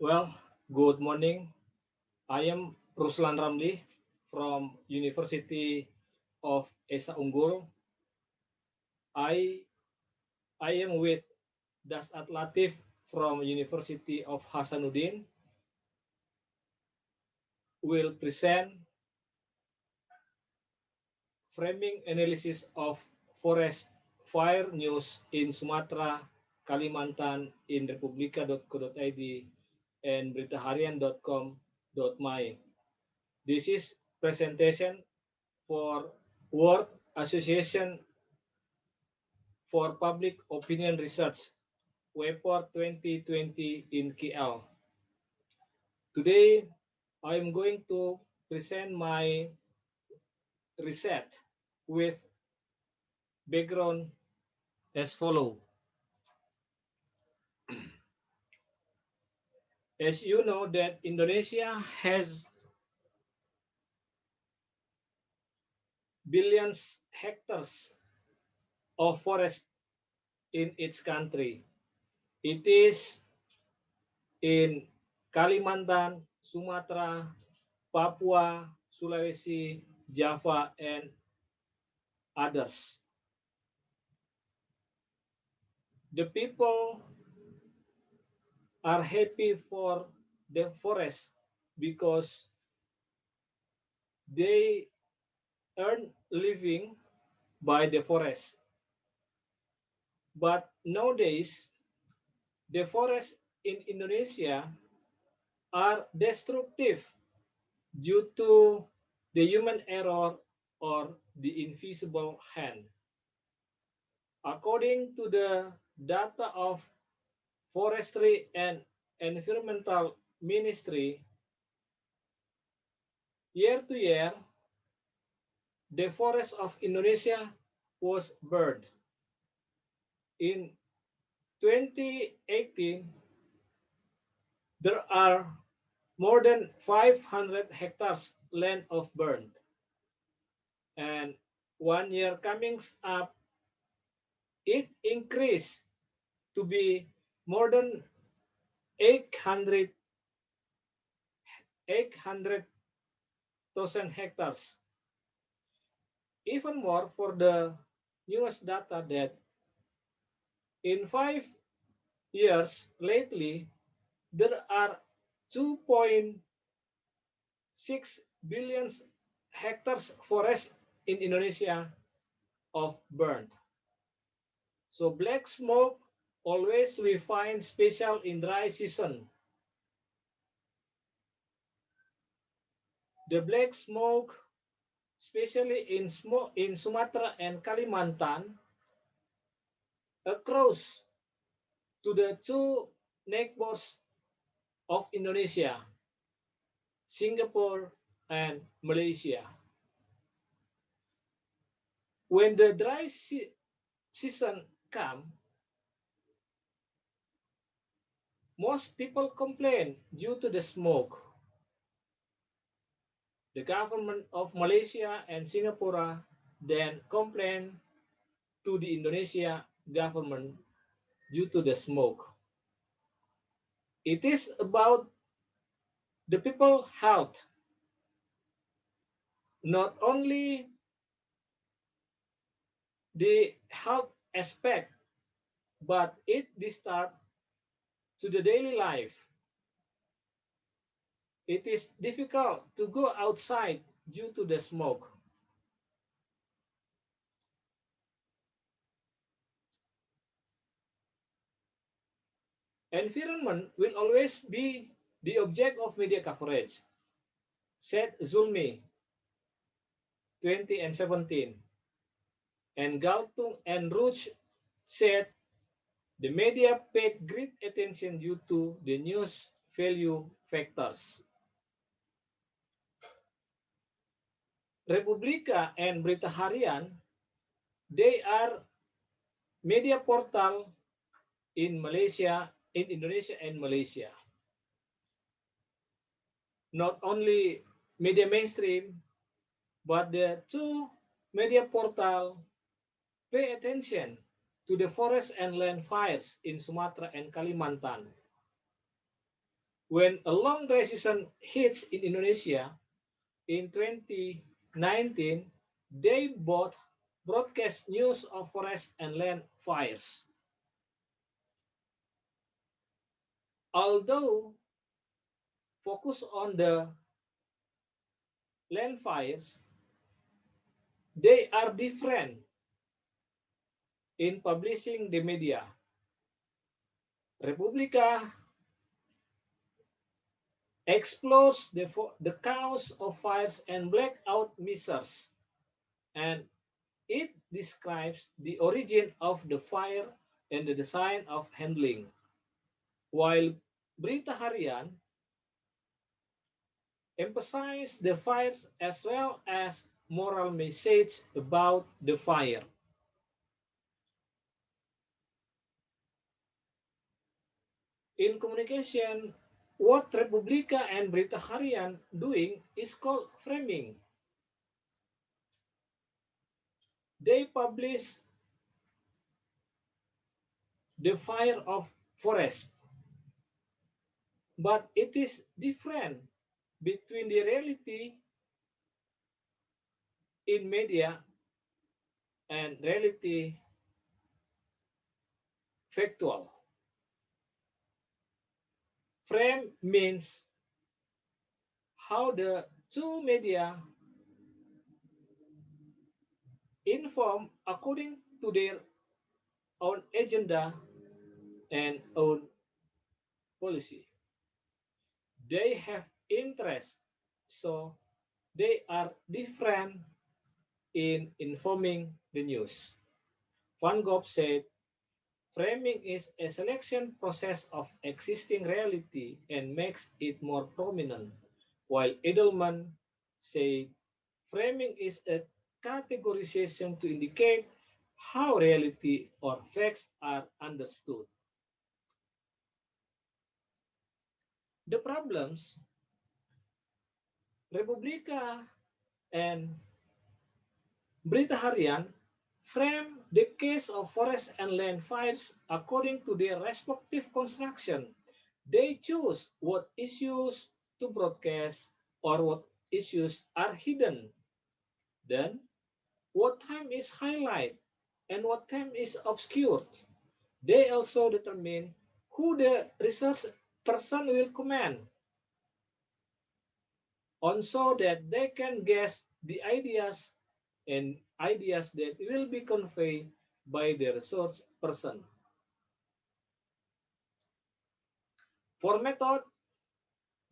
Well, good morning. I am Ruslan Ramli from University of Esa Unggul. I I am with Dasat Latif from University of Hasanuddin will present framing analysis of forest fire news in Sumatra, Kalimantan in republika.co.id and beritaharian.com.my. This is presentation for World Association for Public Opinion Research, WEPOR 2020 in KL. Today, I am going to present my research with background as follow. As you know that Indonesia has billions hectares of forest in its country. It is in Kalimantan, Sumatra, Papua, Sulawesi, Java, and others. The people are happy for the forest because they earn living by the forest. But nowadays, the forests in Indonesia are destructive due to the human error or the invisible hand. According to the data of Forestry and Environmental Ministry, year to year, the forest of Indonesia was burned. In 2018, there are more than 500 hectares land of burned. And 1 year coming up, it increased to be more than 800,000 hectares. Even more for the newest data that in 5 years lately, there are 2.6 billion hectares forest in Indonesia of burned. So black smoke always we find special in dry season. The black smoke, especially in Sumatra and Kalimantan, across to the two neighbors of Indonesia, Singapore and Malaysia. When the dry season comes, most people complain due to the smoke. The government of Malaysia and Singapore then complain to the Indonesia government due to the smoke. It is about the people health, not only the health aspect, but it disturbs to the daily life. It is difficult to go outside due to the smoke. Environment will always be the object of media coverage, said Zulmi 2017. And Galtung and Rouge said the media paid great attention due to the news value factors. Republika and Berita Harian, they are media portal in Malaysia, in Indonesia and Malaysia. Not only media mainstream, but the two media portal pay attention to the forest and land fires in Sumatra and Kalimantan. When a long dry season hits in Indonesia in 2019, they both broadcast news of forest and land fires. Although focus on the land fires, they are different in publishing the media. Republika explores the cause of fires and blackout measures, and it describes the origin of the fire and the design of handling, while Berita Harian emphasizes the fires as well as moral message about the fire. In communication, what Republika and Berita Harian doing is called framing. They publish the fire of forest, but it is different between the reality in media and reality factual. Frame means how the two media inform according to their own agenda and own policy. They have interest, so they are different in informing the news. Van Gogh said, framing is a selection process of existing reality and makes it more prominent, while Edelman said, framing is a categorization to indicate how reality or facts are understood. The problems Republika and Berita Harian frame the case of forest and land fires according to their respective construction. They choose what issues to broadcast or what issues are hidden. Then, what time is highlighted and what time is obscured. They also determine who the research person will comment on so that they can guess the ideas that will be conveyed by the research person. For method,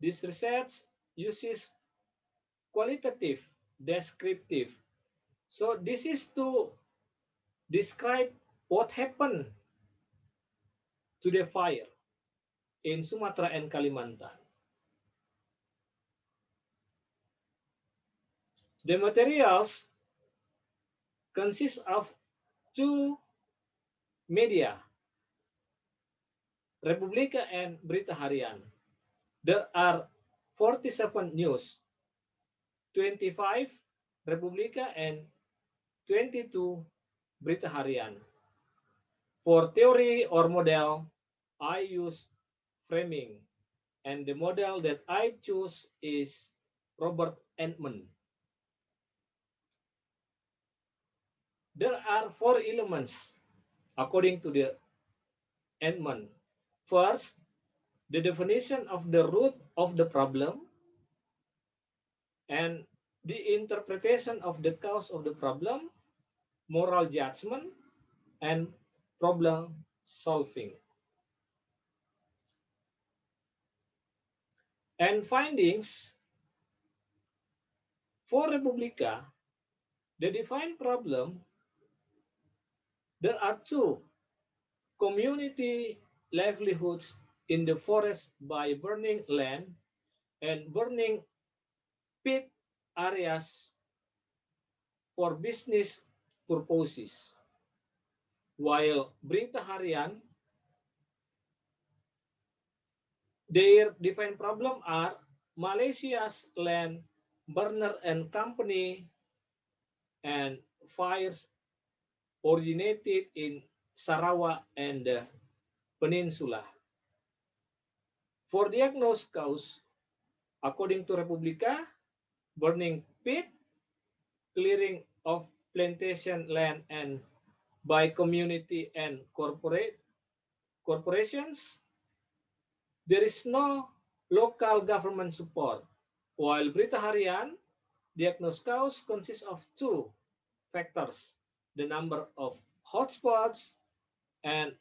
this research uses qualitative, descriptive. So this is to describe what happened to the fire in Sumatra and Kalimantan. The materials consist of two media, Republika and Berita Harian. There are 47 news, 25 Republika and 22 Berita Harian. For theory or model, I use framing, and the model that I choose is Robert Entman. There are four elements according to the Entman. First, the definition of the root of the problem and the interpretation of the cause of the problem, moral judgment, and problem solving. And findings for Republika, the defined problem, there are two community livelihoods in the forest by burning land and burning pit areas for business purposes. While Berita Harian, their defined problem are Malaysia's land burner and company and fires originated in Sarawak and the peninsula. For diagnosed cause, according to Republika, burning peat, clearing of plantation land and by community and corporations, there is no local government support. While Berita Harian, diagnosed cause consists of two factors, the number of hotspots and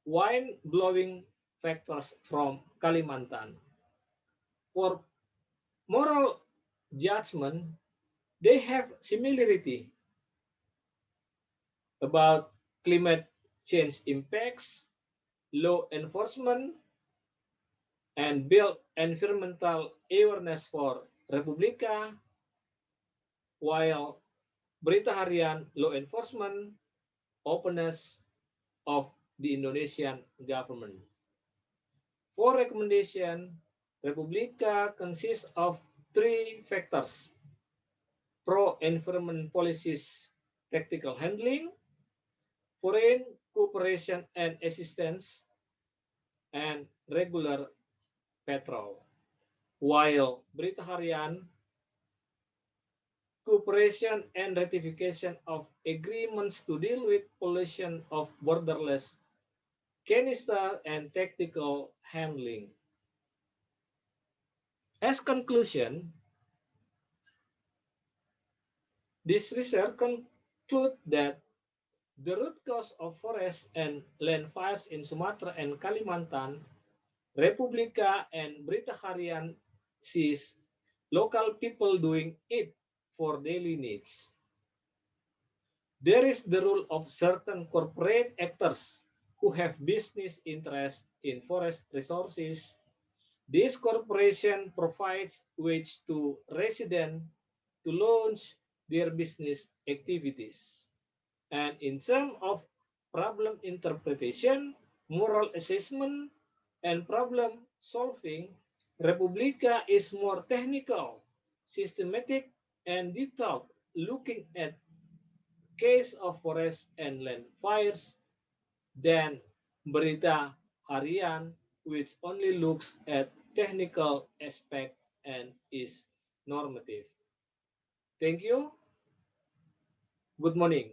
wind blowing factors from Kalimantan. For moral judgment, they have similarity about climate change impacts, law enforcement, and build environmental awareness for Republika, while Berita Harian law enforcement openness of the Indonesian government. For recommendation, Republika consists of three factors: pro-environment policies, tactical handling, foreign cooperation and assistance, and regular patrol. While Berita Harian, cooperation and ratification of agreements to deal with pollution of borderless canister and tactical handling. As conclusion, this research concludes that the root cause of forest and land fires in Sumatra and Kalimantan, Republika and Berita Harian sees local people doing it for daily needs. There is the role of certain corporate actors who have business interests in forest resources. This corporation provides wage to residents to launch their business activities. And in terms of problem interpretation, moral assessment, and problem solving, Republika is more technical, systematic, and detailed, looking at case of forest and land fires than Berita Harian, which only looks at technical aspect and is normative. Thank you. Good morning.